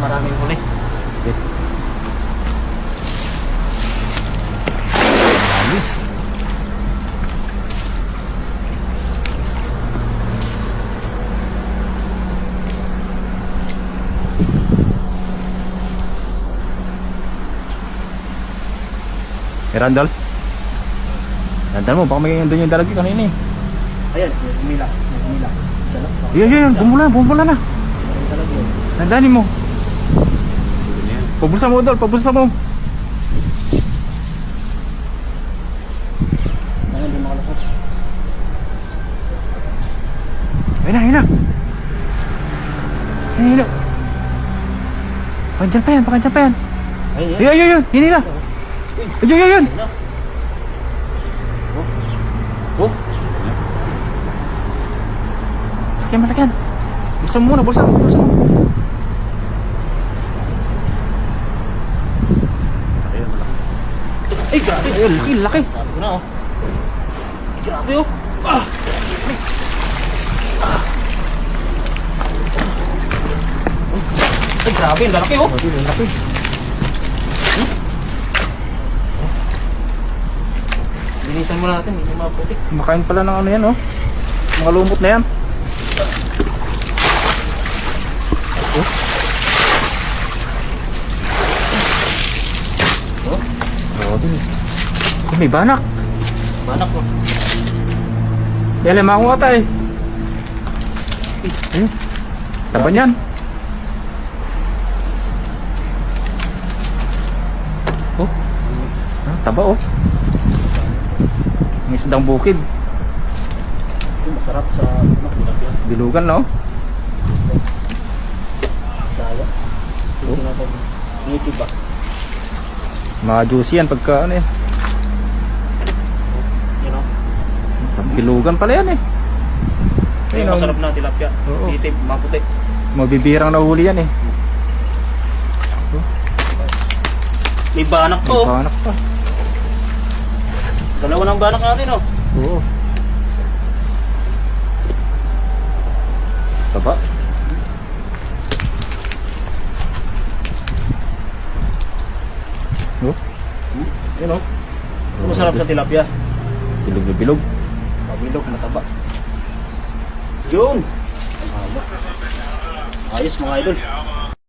maraming huli. Okay. Alis. Randall. Randall mo, baka may doon yung dalagi kanina eh. Ayan, may humila. Yun, bumula na. Nandanin mo. Pabulsa mo, Dol, pabulsa mo. Ayan, di makalapot. Ayun na. Pakandyan pa yan. Ayun, hinila. Ayun. Oh, Malakyan. Bulsa mo muna. ay, grabe. Ayun, laki. Sabi ko na, oh. Ay, grabe, oh. Ay, grabe, ang lalaki, oh. Laki. Linisan mo natin, hindi maputik. Makain pala ng ano yan, oh. Mga lumot na yan. May banak. Banak mo. Dali, makuha tayo. Taban yan. Taba, oh. Ang isdang bukid. Masarap sa tilapia. Bilugan, no? Saya. Ito natin. Native ba? Mga juicy yan pagka ano eh. You know? Bilugan pala yan eh. Ayun, masarap na tilapia. Oo. Native, maputi. Mabibirang nahuli yan eh. May banak to. May banak pa. Dalawa ng banak natin, oh. Oo. Taba. Oh. Yun, oh. Masarap sa tilapia. Bilog na bilog. Pabilog, mataba. Yun. Ayos mga idol.